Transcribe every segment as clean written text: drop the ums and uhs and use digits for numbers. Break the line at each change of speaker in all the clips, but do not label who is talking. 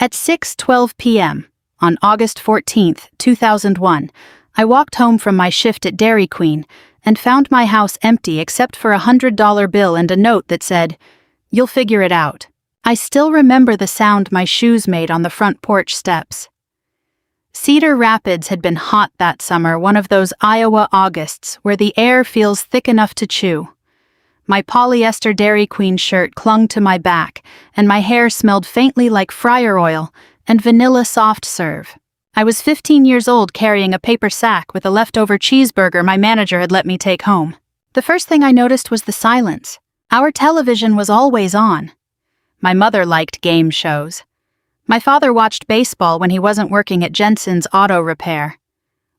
At 6:12 p.m., on August 14th, 2001, I walked home from my shift at Dairy Queen and found my house empty except for a $100 bill and a note that said, "You'll figure it out." I still remember the sound my shoes made on the front porch steps. Cedar Rapids had been hot that summer, one of those Iowa Augusts where the air feels thick enough to chew. My polyester Dairy Queen shirt clung to my back, and my hair smelled faintly like fryer oil and vanilla soft serve. I was 15 years old carrying a paper sack with a leftover cheeseburger my manager had let me take home. The first thing I noticed was the silence. Our television was always on. My mother liked game shows. My father watched baseball when he wasn't working at Jensen's Auto Repair.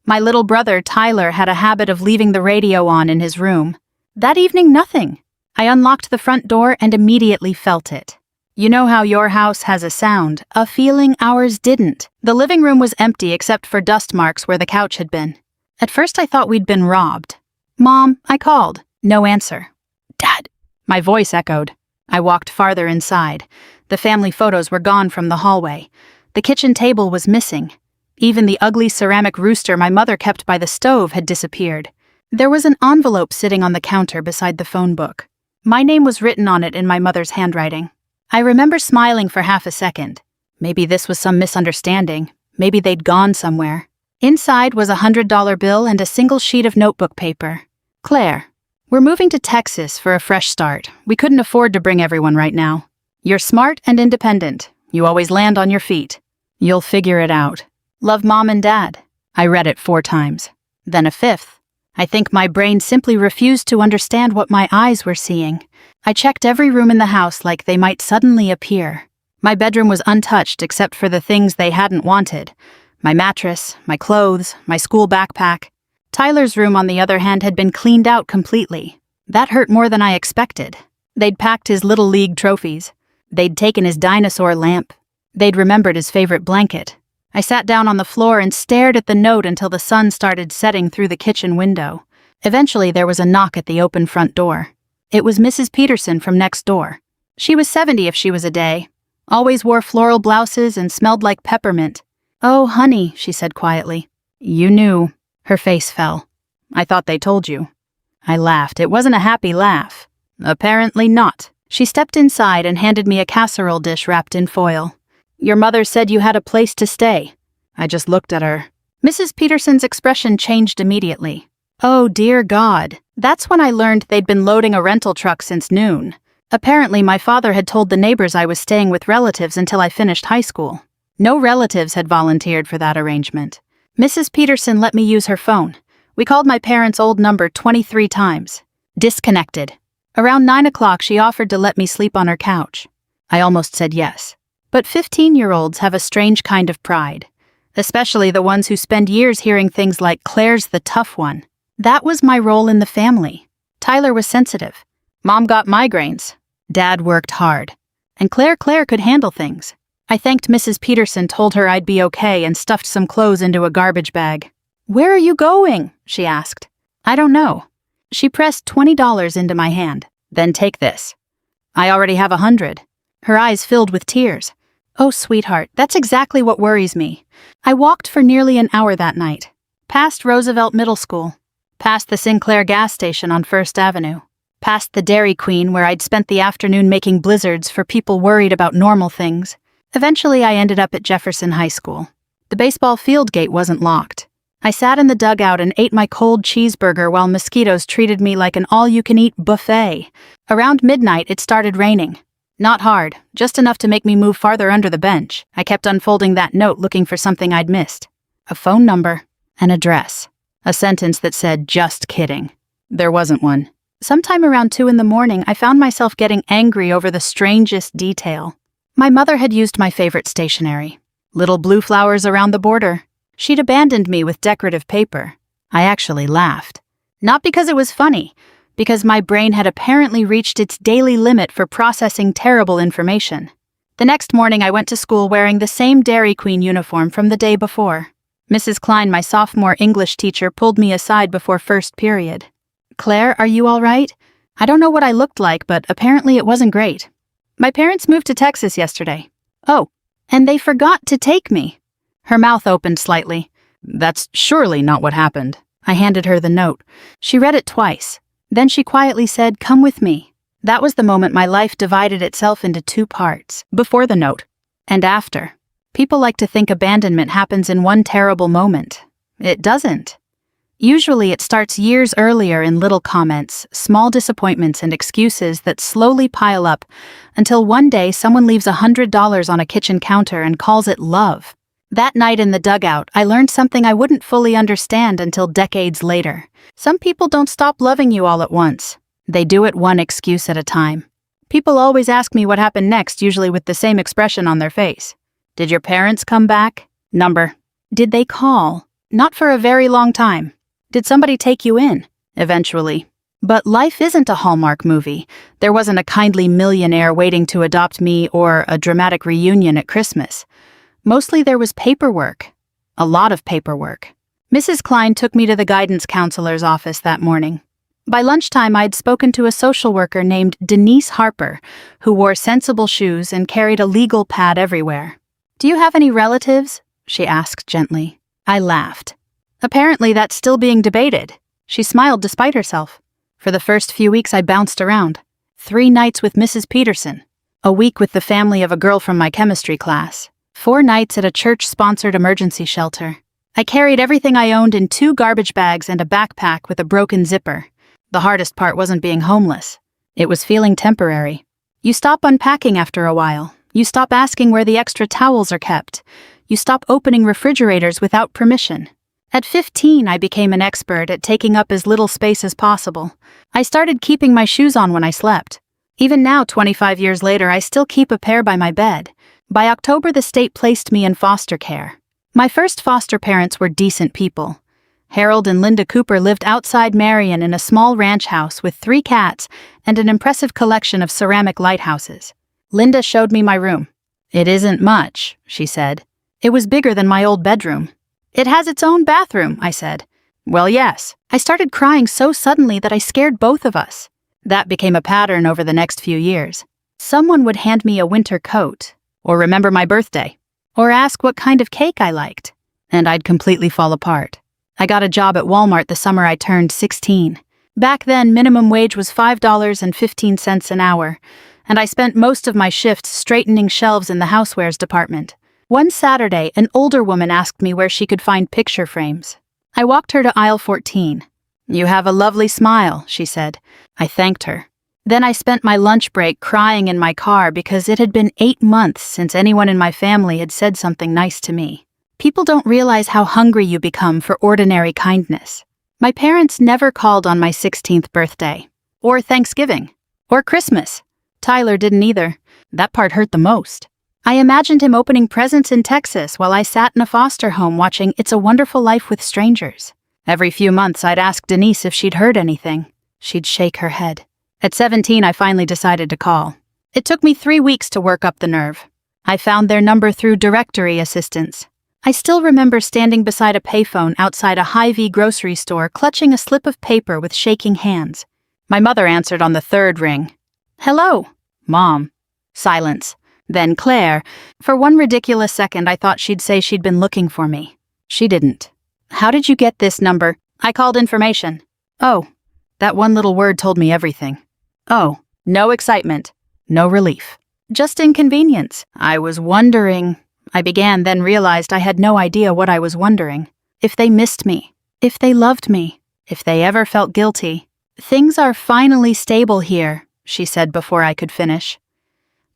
My little brother, Tyler, had a habit of leaving the radio on in his room. That evening, nothing. I unlocked the front door and immediately felt it. You know how your house has a sound, a feeling ours didn't. The living room was empty except for dust marks where the couch had been. At first I thought we'd been robbed. "Mom," I called. No answer. "Dad," my voice echoed. I walked farther inside. The family photos were gone from the hallway. The kitchen table was missing. Even the ugly ceramic rooster my mother kept by the stove had disappeared. There was an envelope sitting on the counter beside the phone book. My name was written on it in my mother's handwriting. I remember smiling for half a second. Maybe this was some misunderstanding. Maybe they'd gone somewhere. Inside was a $100 bill and a single sheet of notebook paper. "Claire, we're moving to Texas for a fresh start. We couldn't afford to bring everyone right now. You're smart and independent. You always land on your feet. You'll figure it out. Love, Mom and Dad." I read it 4 times. Then a 5th. I think my brain simply refused to understand what my eyes were seeing. I checked every room in the house like they might suddenly appear. My bedroom was untouched except for the things they hadn't wanted. My mattress, my clothes, my school backpack. Tyler's room, on the other hand, had been cleaned out completely. That hurt more than I expected. They'd packed his Little League trophies. They'd taken his dinosaur lamp. They'd remembered his favorite blanket. I sat down on the floor and stared at the note until the sun started setting through the kitchen window. Eventually, there was a knock at the open front door. It was Mrs. Peterson from next door. She was 70 if she was a day. Always wore floral blouses and smelled like peppermint. "Oh, honey," she said quietly. "You knew." Her face fell. "I thought they told you." I laughed. It wasn't a happy laugh. "Apparently not." She stepped inside and handed me a casserole dish wrapped in foil. "Your mother said you had a place to stay." I just looked at her. Mrs. Peterson's expression changed immediately. Oh, dear God. That's when I learned they'd been loading a rental truck since noon. Apparently, my father had told the neighbors I was staying with relatives until I finished high school. No relatives had volunteered for that arrangement. Mrs. Peterson let me use her phone. We called my parents' old number 23 times. Disconnected. Around 9 o'clock, she offered to let me sleep on her couch. I almost said yes. But 15-year-olds have a strange kind of pride, especially the ones who spend years hearing things like "Claire's the tough one." That was my role in the family. Tyler was sensitive. Mom got migraines. Dad worked hard. And Claire could handle things. I thanked Mrs. Peterson, told her I'd be okay, and stuffed some clothes into a garbage bag. "Where are you going?" she asked. "I don't know." She pressed $20 into my hand. "Then take this." "I already have 100. Her eyes filled with tears. "Oh, sweetheart, that's exactly what worries me." I walked for nearly an hour that night. Past Roosevelt Middle School. Past the Sinclair gas station on First Avenue. Past the Dairy Queen, where I'd spent the afternoon making blizzards for people worried about normal things. Eventually, I ended up at Jefferson High School. The baseball field gate wasn't locked. I sat in the dugout and ate my cold cheeseburger while mosquitoes treated me like an all-you-can-eat buffet. Around midnight, it started raining. Not hard, just enough to make me move farther under the bench. I kept unfolding that note, looking for something I'd missed. A phone number, an address, a sentence that said, "Just kidding." There wasn't one. Sometime around 2 in the morning, I found myself getting angry over the strangest detail. My mother had used my favorite stationery. Little blue flowers around the border. She'd abandoned me with decorative paper. I actually laughed. Not because it was funny, because my brain had apparently reached its daily limit for processing terrible information. The next morning, I went to school wearing the same Dairy Queen uniform from the day before. Mrs. Klein, my sophomore English teacher, pulled me aside before first period. "Claire, are you all right? I don't know what I looked like, but apparently it wasn't great. My parents moved to Texas yesterday." "Oh, And they forgot to take me. Her mouth opened slightly. That's surely not what happened. I handed her the note. She read it twice. Then she quietly said, "Come with me." That was the moment my life divided itself into two parts, before the note and after. People like to think abandonment happens in one terrible moment. It doesn't. Usually it starts years earlier in little comments, small disappointments and excuses that slowly pile up until one day someone leaves $100 on a kitchen counter and calls it love. That night in the dugout, I learned something I wouldn't fully understand until decades later. Some people don't stop loving you all at once. They do it one excuse at a time. People always ask me what happened next, usually with the same expression on their face. Did your parents come back? Number. Did they call? Not for a very long time. Did somebody take you in? Eventually. But life isn't a Hallmark movie. There wasn't a kindly millionaire waiting to adopt me or a dramatic reunion at Christmas. Mostly there was paperwork. A lot of paperwork. Mrs. Klein took me to the guidance counselor's office that morning. By lunchtime, I'd spoken to a social worker named Denise Harper, who wore sensible shoes and carried a legal pad everywhere. "Do you have any relatives?" she asked gently. I laughed. "Apparently that's still being debated." She smiled despite herself. For the first few weeks I bounced around. 3 nights with Mrs. Peterson. A week with the family of a girl from my chemistry class. 4 nights at a church-sponsored emergency shelter. I carried everything I owned in 2 garbage bags and a backpack with a broken zipper. The hardest part wasn't being homeless. It was feeling temporary. You stop unpacking after a while. You stop asking where the extra towels are kept. You stop opening refrigerators without permission. At 15, I became an expert at taking up as little space as possible. I started keeping my shoes on when I slept. Even now, 25 years later, I still keep a pair by my bed. By October, the state placed me in foster care. My first foster parents were decent people. Harold and Linda Cooper lived outside Marion in a small ranch house with 3 cats and an impressive collection of ceramic lighthouses. Linda showed me my room. "It isn't much," she said. It was bigger than my old bedroom. "It has its own bathroom," I said. "Well, yes." I started crying so suddenly that I scared both of us. That became a pattern over the next few years. Someone would hand me a winter coat, or remember my birthday, or ask what kind of cake I liked, and I'd completely fall apart. I got a job at Walmart the summer I turned 16. Back then, minimum wage was $5.15 an hour, and I spent most of my shifts straightening shelves in the housewares department. One Saturday, an older woman asked me where she could find picture frames. I walked her to aisle 14. "You have a lovely smile," she said. I thanked her. Then I spent my lunch break crying in my car because it had been 8 months since anyone in my family had said something nice to me. People don't realize how hungry you become for ordinary kindness. My parents never called on my 16th birthday, or Thanksgiving, or Christmas. Tyler didn't either. That part hurt the most. I imagined him opening presents in Texas while I sat in a foster home watching It's a Wonderful Life with Strangers. Every few months I'd ask Denise if she'd heard anything. She'd shake her head. At 17, I finally decided to call. It took me 3 weeks to work up the nerve. I found their number through directory assistance. I still remember standing beside a payphone outside a Hy-Vee grocery store clutching a slip of paper with shaking hands. My mother answered on the 3rd ring. "Hello." "Mom." Silence. Then Claire. For one ridiculous second, I thought she'd say she'd been looking for me. She didn't. "How did you get this number?" "I called information." "Oh." That one little word told me everything. Oh. No excitement. No relief. Just inconvenience. I was wondering. I began, then realized I had no idea what I was wondering. If they missed me. If they loved me. If they ever felt guilty. "Things are finally stable here," she said before I could finish.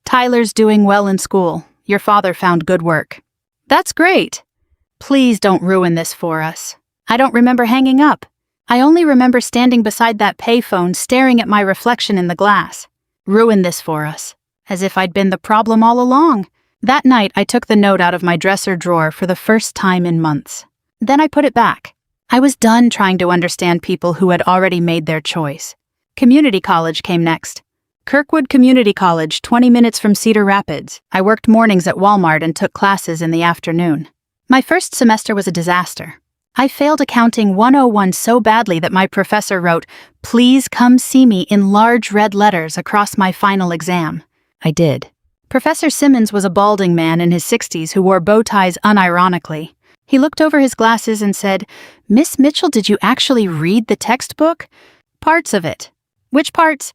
"Tyler's doing well in school. Your father found good work." "That's great." "Please don't ruin this for us." I don't remember hanging up. I only remember standing beside that payphone staring at my reflection in the glass. "Ruin this for us." As if I'd been the problem all along. That night, I took the note out of my dresser drawer for the first time in months. Then I put it back. I was done trying to understand people who had already made their choice. Community college came next. Kirkwood Community College, 20 minutes from Cedar Rapids. I worked mornings at Walmart and took classes in the afternoon. My first semester was a disaster. I failed Accounting 101 so badly that my professor wrote, "Please come see me" in large red letters across my final exam. I did. Professor Simmons was a balding man in his 60s who wore bow ties unironically. He looked over his glasses and said, "Miss Mitchell, did you actually read the textbook?" "Parts of it." "Which parts?"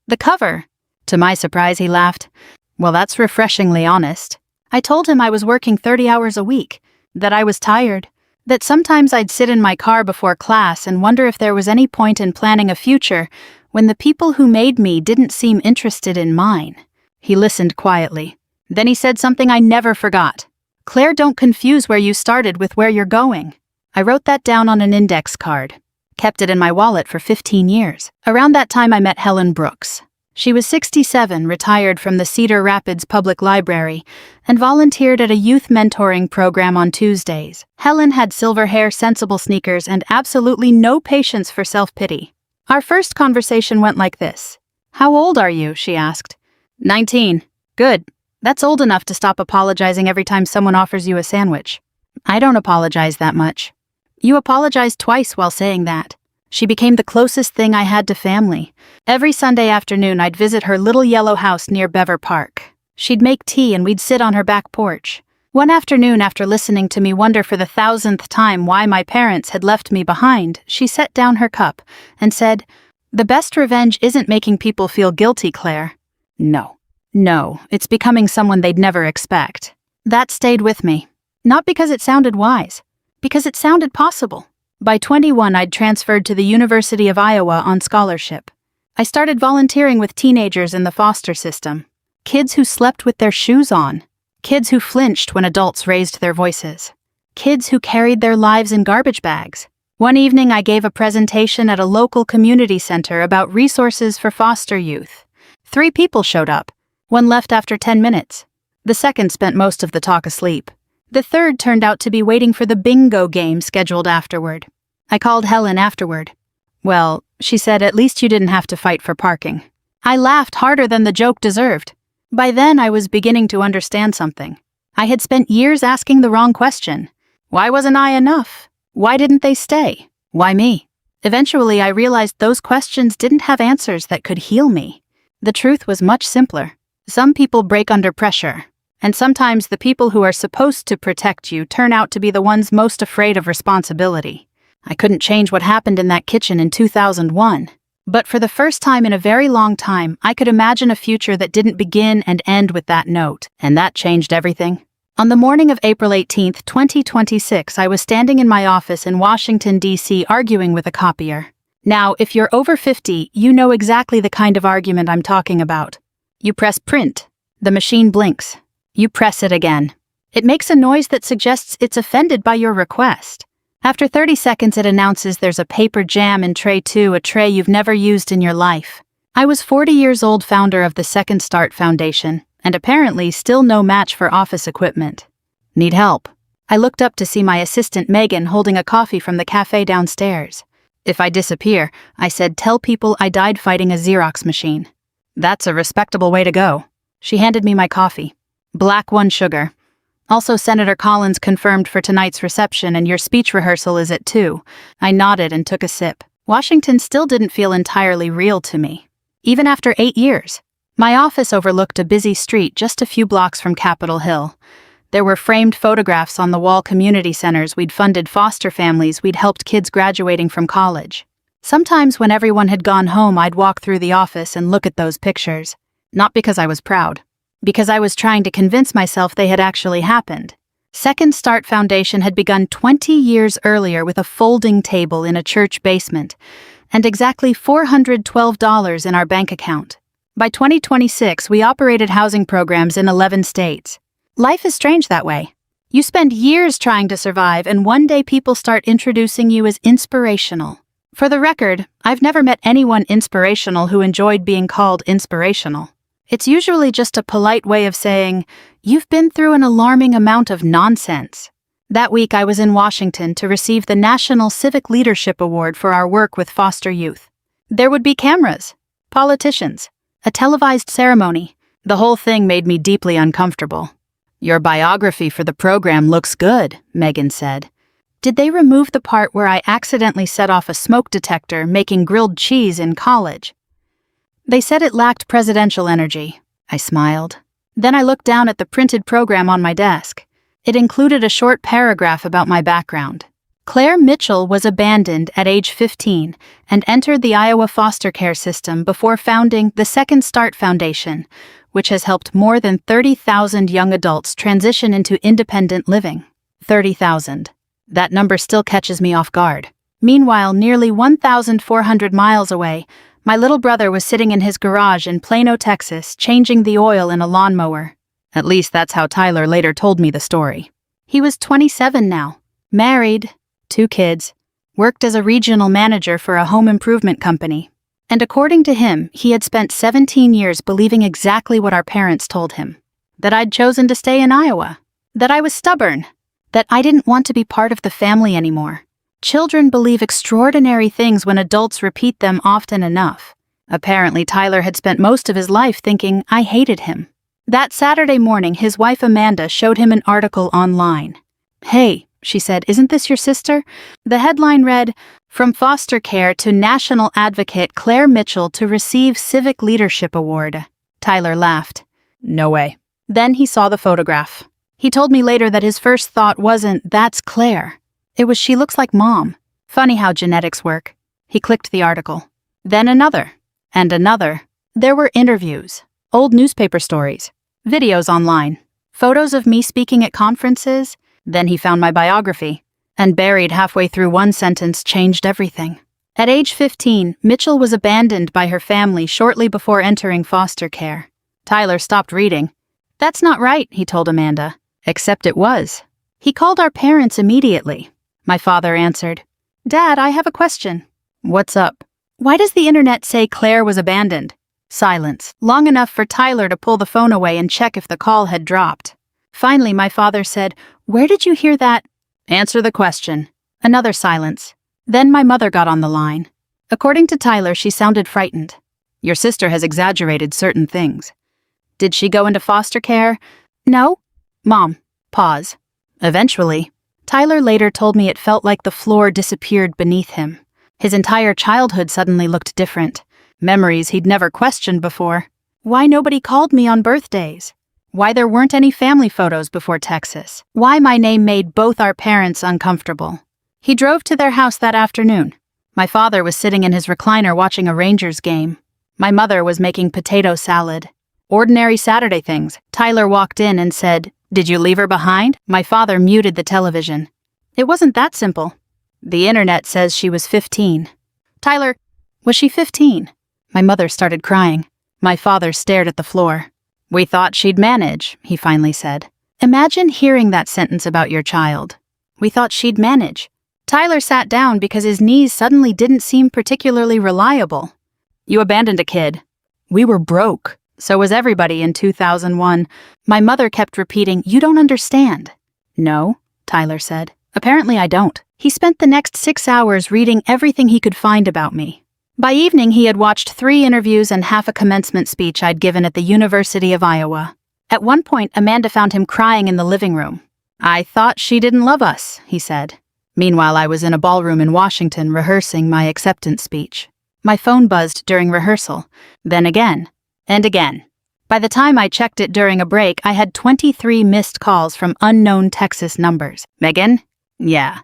"The cover." To my surprise, he laughed. "Well, that's refreshingly honest." I told him I was working 30 hours a week, that I was tired, that sometimes I'd sit in my car before class and wonder if there was any point in planning a future when the people who made me didn't seem interested in mine. He listened quietly. Then he said something I never forgot. "Claire, don't confuse where you started with where you're going." I wrote that down on an index card. Kept it in my wallet for 15 years. Around that time I met Helen Brooks. She was 67, retired from the Cedar Rapids Public Library, and volunteered at a youth mentoring program on Tuesdays. Helen had silver hair, sensible sneakers, and absolutely no patience for self-pity. Our first conversation went like this. "How old are you?" she asked. 19. "Good. That's old enough to stop apologizing every time someone offers you a sandwich." "I don't apologize that much." "You apologized twice while saying that." She became the closest thing I had to family. Every Sunday afternoon I'd visit her little yellow house near Bever Park. She'd make tea and we'd sit on her back porch. One afternoon, after listening to me wonder for the 1,000th time why my parents had left me behind, she set down her cup and said, "The best revenge isn't making people feel guilty, Claire." No, it's becoming someone they'd never expect. That stayed with me. Not because it sounded wise, because it sounded possible. By 21, I'd transferred to the University of Iowa on scholarship. I started volunteering with teenagers in the foster system. Kids who slept with their shoes on. Kids who flinched when adults raised their voices. Kids who carried their lives in garbage bags. One evening, I gave a presentation at a local community center about resources for foster youth. 3 people showed up. One left after 10 minutes. The second spent most of the talk asleep. The third turned out to be waiting for the bingo game scheduled afterward. I called Helen afterward. "Well," she said, "at least you didn't have to fight for parking." I laughed harder than the joke deserved. By then, I was beginning to understand something. I had spent years asking the wrong question. Why wasn't I enough? Why didn't they stay? Why me? Eventually, I realized those questions didn't have answers that could heal me. The truth was much simpler. Some people break under pressure. And sometimes the people who are supposed to protect you turn out to be the ones most afraid of responsibility. I couldn't change what happened in that kitchen in 2001. But for the first time in a very long time, I could imagine a future that didn't begin and end with that note. And that changed everything. On the morning of April 18, 2026, I was standing in my office in Washington, D.C. arguing with a copier. Now, if you're over 50, you know exactly the kind of argument I'm talking about. You press print. The machine blinks. You press it again. It makes a noise that suggests it's offended by your request. After 30 seconds, it announces there's a paper jam in tray 2, a tray you've never used in your life. I was 40 years old, founder of the Second Start Foundation, and apparently still no match for office equipment. Need help? I looked up to see my assistant Megan holding a coffee from the cafe downstairs. If I disappear, I said, tell people I died fighting a Xerox machine. That's a respectable way to go. She handed me my coffee. Black 1 sugar. Also, Senator Collins confirmed for tonight's reception and your speech rehearsal is at 2. I nodded and took a sip. Washington still didn't feel entirely real to me. Even after 8 years. My office overlooked a busy street just a few blocks from Capitol Hill. There were framed photographs on the wall community centers we'd funded, foster families we'd helped, kids graduating from college. Sometimes when everyone had gone home, I'd walk through the office and look at those pictures. Not because I was proud. Because I was trying to convince myself they had actually happened. Second Start Foundation had begun 20 years earlier with a folding table in a church basement, and exactly $412 in our bank account. By 2026, we operated housing programs in 11 states. Life is strange that way. You spend years trying to survive, and one day people start introducing you as inspirational. For the record, I've never met anyone inspirational who enjoyed being called inspirational. It's usually just a polite way of saying, you've been through an alarming amount of nonsense. That week I was in Washington to receive the National Civic Leadership Award for our work with foster youth. There would be cameras, politicians, a televised ceremony. The whole thing made me deeply uncomfortable. Your biography for the program looks good, Megan said. Did they remove the part where I accidentally set off a smoke detector making grilled cheese in college? They said it lacked presidential energy. I smiled. Then I looked down at the printed program on my desk. It included a short paragraph about my background. Claire Mitchell was abandoned at age 15 and entered the Iowa foster care system before founding the Second Start Foundation, which has helped more than 30,000 young adults transition into independent living. 30,000. That number still catches me off guard. Meanwhile, nearly 1,400 miles away, my little brother was sitting in his garage in Plano, Texas, changing the oil in a lawnmower. At least that's how Tyler later told me the story. He was 27 now, married, 2 kids, worked as a regional manager for a home improvement company. And according to him, he had spent 17 years believing exactly what our parents told him. That I'd chosen to stay in Iowa. That I was stubborn. That I didn't want to be part of the family anymore. Children believe extraordinary things when adults repeat them often enough. Apparently, Tyler had spent most of his life thinking I hated him. That Saturday morning, his wife Amanda showed him an article online. "Hey," she said, "isn't this your sister?" The headline read, "From foster care to national advocate Claire Mitchell to receive Civic Leadership Award." Tyler laughed. "No way." Then he saw the photograph. He told me later that his first thought wasn't, "That's Claire." It was, "She looks like Mom." Funny how genetics work. He clicked the article. Then another. And another. There were interviews, old newspaper stories, videos online, photos of me speaking at conferences. Then he found my biography, and buried halfway through one sentence changed everything. At age 15, Mitchell was abandoned by her family shortly before entering foster care. Tyler stopped reading. "That's not right," he told Amanda. Except it was. He called our parents immediately. My father answered, "Dad, I have a question." "What's up?" "Why does the internet say Claire was abandoned?" Silence, long enough for Tyler to pull the phone away and check if the call had dropped. Finally, my father said, "Where did you hear that?" "Answer the question." Another silence. Then my mother got on the line. According to Tyler, she sounded frightened. "Your sister has exaggerated certain things." "Did she go into foster care?" "No." "Mom." Pause. "Eventually." Tyler later told me it felt like the floor disappeared beneath him. His entire childhood suddenly looked different. Memories he'd never questioned before. Why nobody called me on birthdays? Why there weren't any family photos before Texas? Why my name made both our parents uncomfortable? He drove to their house that afternoon. My father was sitting in his recliner watching a Rangers game. My mother was making potato salad. Ordinary Saturday things. Tyler walked in and said, "Did you leave her behind?" My father muted the television. "It wasn't that simple. The internet says she was 15. "Tyler, was she 15? My mother started crying. My father stared at the floor. "We thought she'd manage," he finally said. Imagine hearing that sentence about your child. "We thought she'd manage." Tyler sat down because his knees suddenly didn't seem particularly reliable. "You abandoned a kid." "We were broke. So was everybody in 2001. My mother kept repeating, "You don't understand." "No," Tyler said. "Apparently I don't." He spent the next 6 hours reading everything he could find about me. By evening, he had watched 3 interviews and half a commencement speech I'd given at the University of Iowa. At one point, Amanda found him crying in the living room. "I thought she didn't love us," he said. Meanwhile, I was in a ballroom in Washington rehearsing my acceptance speech. My phone buzzed during rehearsal, then again, and again. By the time I checked it during a break, I had 23 missed calls from unknown Texas numbers. "Megan?" "Yeah."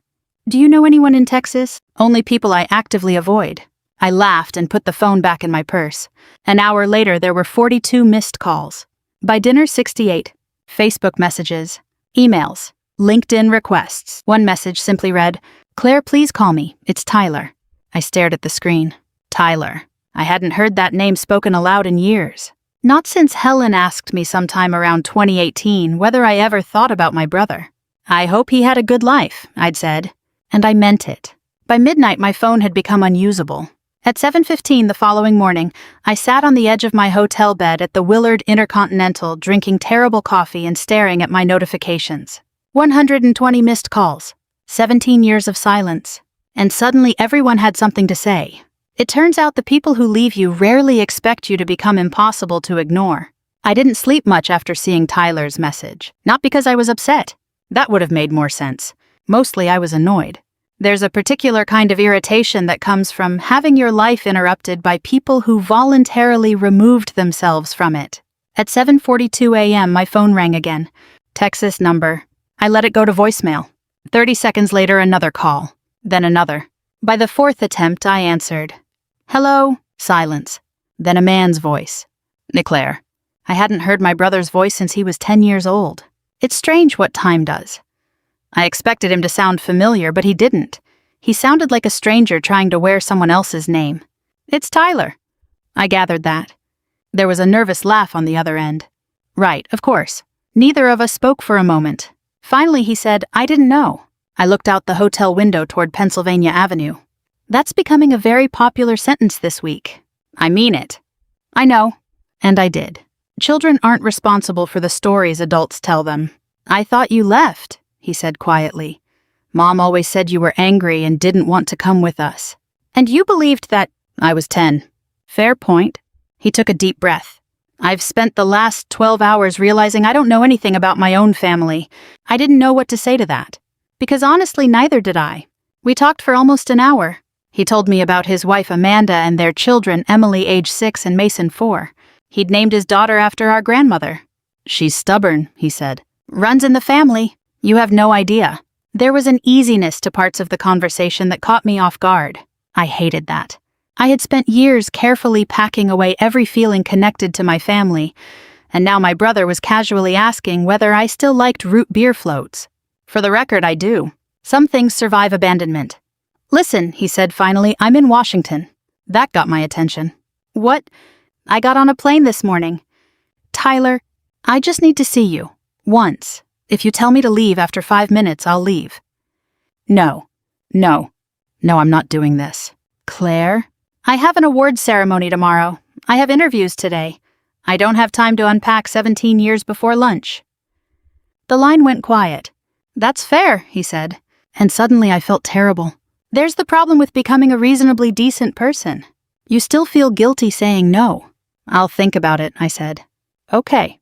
"Do you know anyone in Texas?" "Only people I actively avoid." I laughed and put the phone back in my purse. An hour later, there were 42 missed calls. By dinner, 68. Facebook messages, emails, LinkedIn requests. One message simply read, "Claire, please call me. It's Tyler." I stared at the screen. Tyler. I hadn't heard that name spoken aloud in years. Not since Helen asked me sometime around 2018 whether I ever thought about my brother. "I hope he had a good life," I'd said. And I meant it. By midnight, my phone had become unusable. At 7:15 the following morning, I sat on the edge of my hotel bed at the Willard Intercontinental drinking terrible coffee and staring at my notifications. 120 missed calls. 17 years of silence. And suddenly everyone had something to say. It turns out the people who leave you rarely expect you to become impossible to ignore. I didn't sleep much after seeing Tyler's message. Not because I was upset. That would have made more sense. Mostly I was annoyed. There's a particular kind of irritation that comes from having your life interrupted by people who voluntarily removed themselves from it. At 7:42 a.m., my phone rang again. Texas number. I let it go to voicemail. 30 seconds later, another call. Then another. By the fourth attempt, I answered. Hello? Silence. Then a man's voice. Niclaire. I hadn't heard my brother's voice since he was 10 years old. It's strange what time does. I expected him to sound familiar, but he didn't. He sounded like a stranger trying to wear someone else's name. It's Tyler. I gathered that. There was a nervous laugh on the other end. Right, of course. Neither of us spoke for a moment. Finally, he said, I didn't know. I looked out the hotel window toward Pennsylvania Avenue. That's becoming a very popular sentence this week. I mean it. I know. And I did. Children aren't responsible for the stories adults tell them. I thought you left, he said quietly. Mom always said you were angry and didn't want to come with us. And you believed that I was 10. Fair point. He took a deep breath. I've spent the last 12 hours realizing I don't know anything about my own family. I didn't know what to say to that. Because honestly, neither did I. We talked for almost an hour. He told me about his wife Amanda and their children, Emily, age 6, and Mason, 4. He'd named his daughter after our grandmother. She's stubborn, he said. Runs in the family. You have no idea. There was an easiness to parts of the conversation that caught me off guard. I hated that. I had spent years carefully packing away every feeling connected to my family, and now my brother was casually asking whether I still liked root beer floats. For the record, I do. Some things survive abandonment. Listen, he said finally, I'm in Washington. That got my attention. What? I got on a plane this morning. Tyler, I just need to see you. Once. If you tell me to leave after 5 minutes, I'll leave. No, I'm not doing this. Claire? I have an awards ceremony tomorrow. I have interviews today. I don't have time to unpack 17 years before lunch. The line went quiet. That's fair, he said. And suddenly I felt terrible. There's the problem with becoming a reasonably decent person. You still feel guilty saying no. I'll think about it, I said. Okay.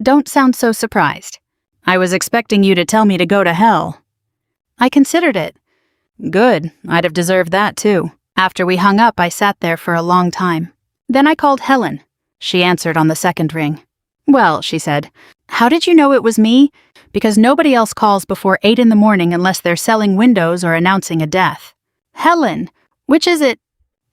Don't sound so surprised. I was expecting you to tell me to go to hell. I considered it. Good. I'd have deserved that too. After we hung up, I sat there for a long time. Then I called Helen. She answered on the second ring. Well, she said, how did you know it was me? Because nobody else calls before 8 in the morning unless they're selling windows or announcing a death. Helen, which is it?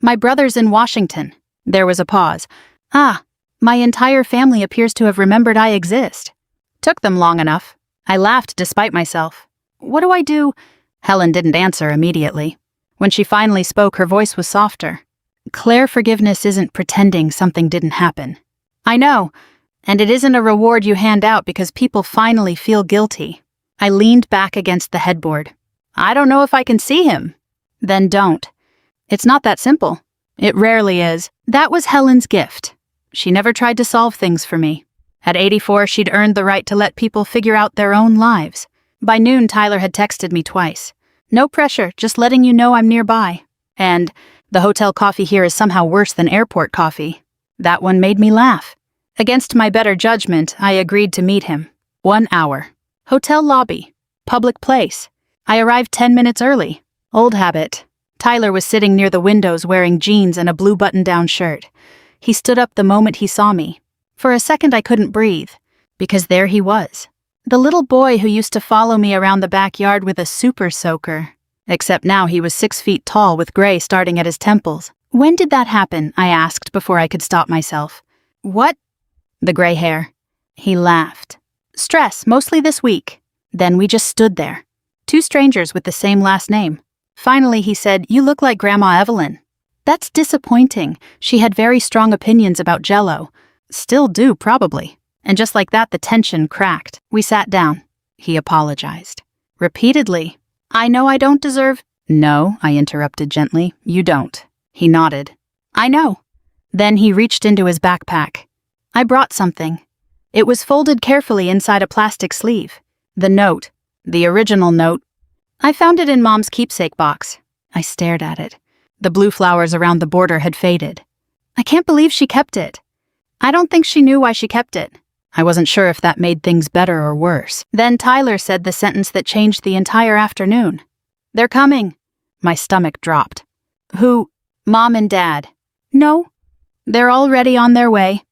My brother's in Washington. There was a pause. My entire family appears to have remembered I exist. Took them long enough. I laughed despite myself. What do I do? Helen didn't answer immediately. When she finally spoke, her voice was softer. Claire, forgiveness isn't pretending something didn't happen. I know, and it isn't a reward you hand out because people finally feel guilty. I leaned back against the headboard. I don't know if I can see him. Then don't. It's not that simple. It rarely is. That was Helen's gift. She never tried to solve things for me. At 84, she'd earned the right to let people figure out their own lives. By noon, Tyler had texted me twice. No pressure, just letting you know I'm nearby. And the hotel coffee here is somehow worse than airport coffee. That one made me laugh. Against my better judgment, I agreed to meet him. 1 hour. Hotel lobby. Public place. I arrived 10 minutes early. Old habit. Tyler was sitting near the windows wearing jeans and a blue button-down shirt. He stood up the moment he saw me. For a second I couldn't breathe, because there he was. The little boy who used to follow me around the backyard with a super soaker. Except now he was 6 feet tall with gray starting at his temples. When did that happen? I asked before I could stop myself. What? The gray hair. He laughed. Stress, mostly this week. Then we just stood there. 2 strangers with the same last name. Finally he said, you look like Grandma Evelyn. That's disappointing. She had very strong opinions about Jell-O. Still do, probably. And just like that, the tension cracked. We sat down. He apologized. Repeatedly. I know I don't deserve... No, I interrupted gently. You don't. He nodded. I know. Then he reached into his backpack. I brought something. It was folded carefully inside a plastic sleeve. The note. The original note. I found it in Mom's keepsake box. I stared at it. The blue flowers around the border had faded. I can't believe she kept it. I don't think she knew why she kept it. I wasn't sure if that made things better or worse. Then Tyler said the sentence that changed the entire afternoon. They're coming. My stomach dropped. Who? Mom and Dad. No. They're already on their way.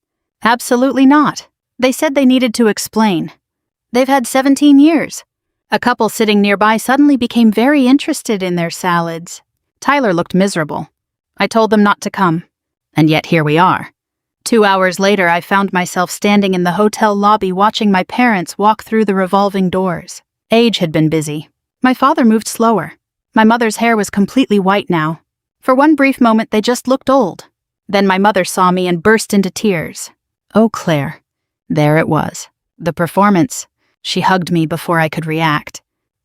Absolutely not. They said they needed to explain. They've had 17 years. A couple sitting nearby suddenly became very interested in their salads. Tyler looked miserable. I told them not to come. And yet here we are. 2 hours later, I found myself standing in the hotel lobby watching my parents walk through the revolving doors. Age had been busy. My father moved slower. My mother's hair was completely white now. For one brief moment, they just looked old. Then my mother saw me and burst into tears. Oh, Claire. There it was. The performance. She hugged me before I could react.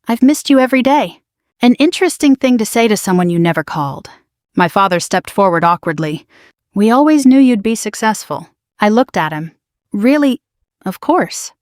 I've missed you every day. An interesting thing to say to someone you never called. My father stepped forward awkwardly. We always knew you'd be successful. I looked at him. Really? Of course.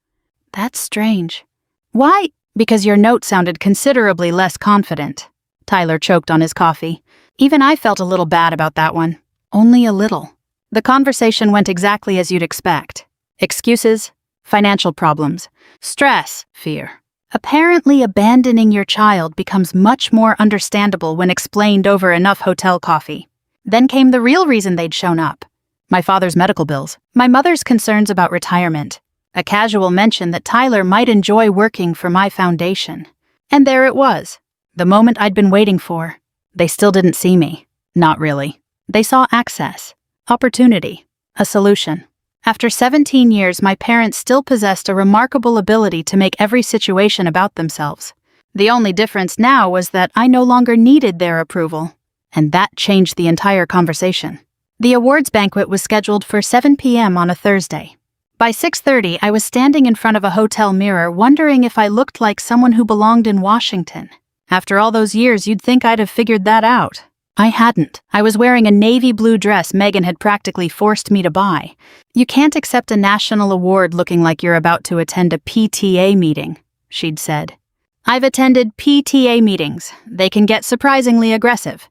That's strange. Why? Because your note sounded considerably less confident. Tyler choked on his coffee. Even I felt a little bad about that one. Only a little. The conversation went exactly as you'd expect. Excuses, financial problems, stress, fear. Apparently, abandoning your child becomes much more understandable when explained over enough hotel coffee. Then came the real reason they'd shown up. My father's medical bills, my mother's concerns about retirement, a casual mention that Tyler might enjoy working for my foundation. And there it was, the moment I'd been waiting for. They still didn't see me. Not really. They saw access, opportunity, a solution. After 17 years, my parents still possessed a remarkable ability to make every situation about themselves. The only difference now was that I no longer needed their approval, and that changed the entire conversation. The awards banquet was scheduled for 7 p.m. on a Thursday. By 6:30, I was standing in front of a hotel mirror wondering if I looked like someone who belonged in Washington. After all those years, you'd think I'd have figured that out. I hadn't. I was wearing a navy blue dress Megan had practically forced me to buy. You can't accept a national award looking like you're about to attend a PTA meeting, she'd said. I've attended PTA meetings. They can get surprisingly aggressive.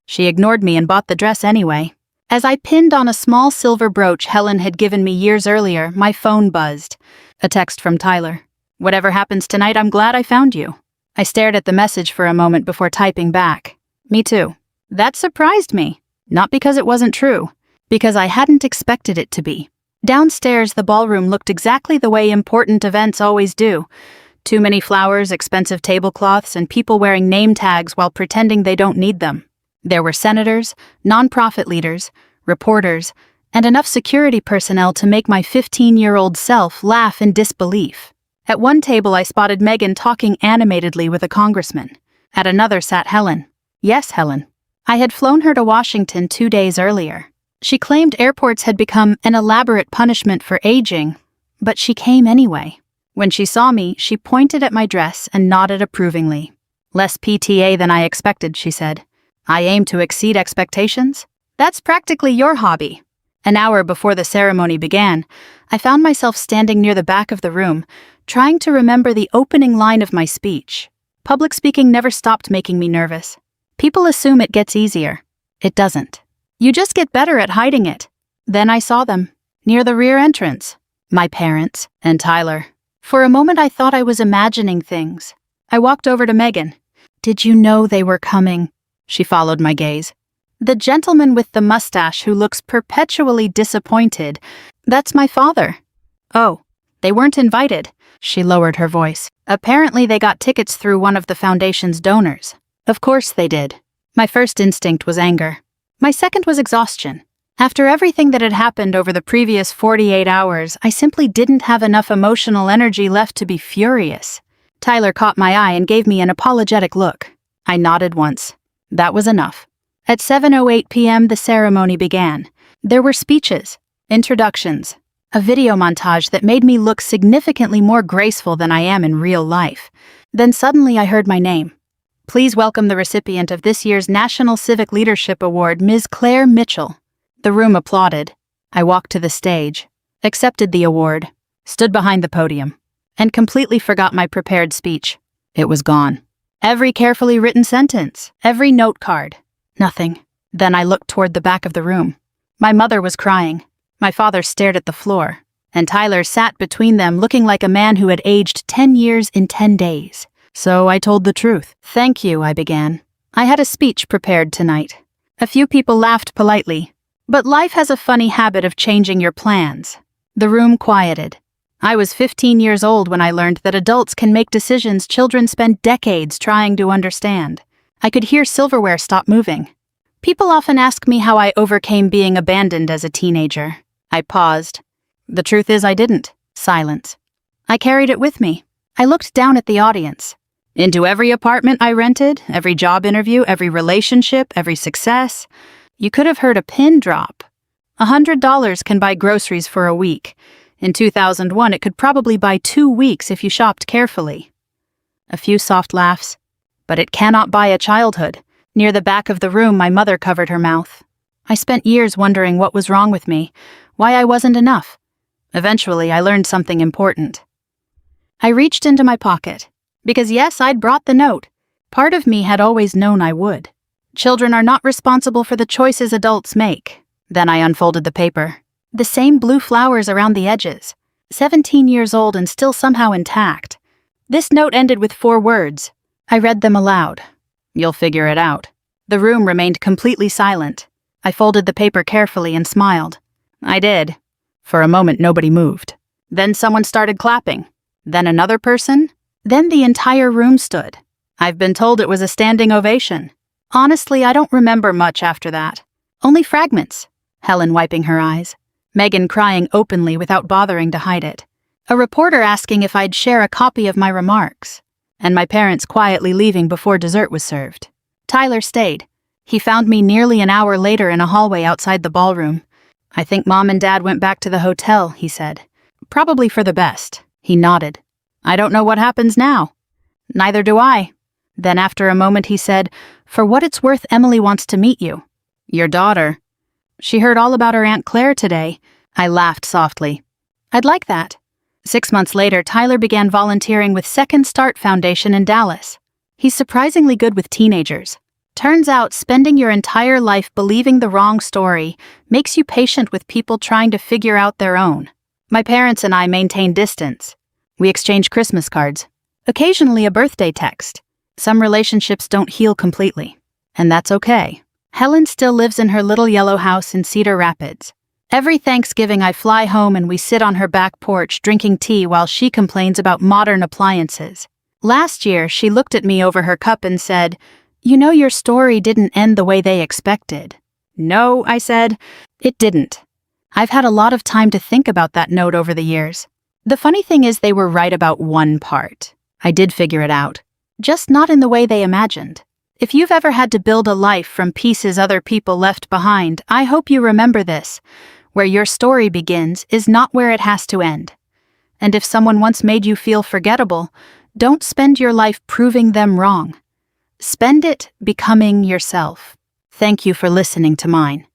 She ignored me and bought the dress anyway. As I pinned on a small silver brooch Helen had given me years earlier, my phone buzzed. A text from Tyler. Whatever happens tonight, I'm glad I found you. I stared at the message for a moment before typing back. Me too. That surprised me. Not because it wasn't true, because I hadn't expected it to be. Downstairs, the ballroom looked exactly the way important events always do. Too many flowers, expensive tablecloths, and people wearing name tags while pretending they don't need them. There were senators, nonprofit leaders, reporters, and enough security personnel to make my 15-year-old self laugh in disbelief. At one table, I spotted Megan talking animatedly with a congressman. At another sat Helen. Yes, Helen. I had flown her to Washington 2 days earlier. She claimed airports had become an elaborate punishment for aging, but she came anyway. When she saw me, she pointed at my dress and nodded approvingly. Less PTA than I expected, she said. I aim to exceed expectations? That's practically your hobby. An hour before the ceremony began, I found myself standing near the back of the room, trying to remember the opening line of my speech. Public speaking never stopped making me nervous. People assume it gets easier. It doesn't. You just get better at hiding it. Then I saw them, near the rear entrance. My parents and Tyler. For a moment I thought I was imagining things. I walked over to Megan. Did you know they were coming? She followed my gaze. The gentleman with the mustache who looks perpetually disappointed. That's my father. Oh, they weren't invited. She lowered her voice. Apparently they got tickets through one of the foundation's donors. Of course they did. My first instinct was anger. My second was exhaustion. After everything that had happened over the previous 48 hours, I simply didn't have enough emotional energy left to be furious. Tyler caught my eye and gave me an apologetic look. I nodded once. That was enough. At 7:08 p.m., the ceremony began. There were speeches, introductions, a video montage that made me look significantly more graceful than I am in real life. Then suddenly I heard my name. Please welcome the recipient of this year's National Civic Leadership Award, Ms. Claire Mitchell. The room applauded. I walked to the stage, accepted the award, stood behind the podium, and completely forgot my prepared speech. It was gone. Every carefully written sentence, every note card. Nothing. Then I looked toward the back of the room. My mother was crying. My father stared at the floor, and Tyler sat between them looking like a man who had aged 10 years in 10 days. So I told the truth. Thank you, I began. I had a speech prepared tonight. A few people laughed politely. But life has a funny habit of changing your plans. The room quieted. I was 15 years old when I learned that adults can make decisions children spend decades trying to understand. I could hear silverware stop moving. People often ask me how I overcame being abandoned as a teenager. I paused. The truth is I didn't. Silence. I carried it with me. I looked down at the audience. Into every apartment I rented, every job interview, every relationship, every success, you could have heard a pin drop. $100 can buy groceries for a week. In 2001, it could probably buy 2 weeks if you shopped carefully. A few soft laughs. But it cannot buy a childhood. Near the back of the room, my mother covered her mouth. I spent years wondering what was wrong with me, why I wasn't enough. Eventually, I learned something important. I reached into my pocket. Because yes, I'd brought the note. Part of me had always known I would. Children are not responsible for the choices adults make. Then I unfolded the paper. The same blue flowers around the edges. 17 years old and still somehow intact. This note ended with 4 words. I read them aloud. You'll figure it out. The room remained completely silent. I folded the paper carefully and smiled. I did. For a moment, nobody moved. Then someone started clapping. Then another person. Then the entire room stood. I've been told it was a standing ovation. Honestly, I don't remember much after that. Only fragments. Helen wiping her eyes. Megan crying openly without bothering to hide it. A reporter asking if I'd share a copy of my remarks. And my parents quietly leaving before dessert was served. Tyler stayed. He found me nearly an hour later in a hallway outside the ballroom. I think Mom and Dad went back to the hotel, he said. Probably for the best. He nodded. I don't know what happens now. Neither do I. Then after a moment he said, For what it's worth, Emily wants to meet you. Your daughter. She heard all about her Aunt Claire today. I laughed softly. I'd like that. 6 months later, Tyler began volunteering with Second Start Foundation in Dallas. He's surprisingly good with teenagers. Turns out spending your entire life believing the wrong story makes you patient with people trying to figure out their own. My parents and I maintain distance. We exchange Christmas cards. Occasionally a birthday text. Some relationships don't heal completely. And that's okay. Helen still lives in her little yellow house in Cedar Rapids. Every Thanksgiving I fly home and we sit on her back porch drinking tea while she complains about modern appliances. Last year, she looked at me over her cup and said, You know your story didn't end the way they expected. No, I said, it didn't. I've had a lot of time to think about that note over the years. The funny thing is they were right about one part. I did figure it out. Just not in the way they imagined. If you've ever had to build a life from pieces other people left behind, I hope you remember this. Where your story begins is not where it has to end. And if someone once made you feel forgettable, don't spend your life proving them wrong. Spend it becoming yourself. Thank you for listening to mine.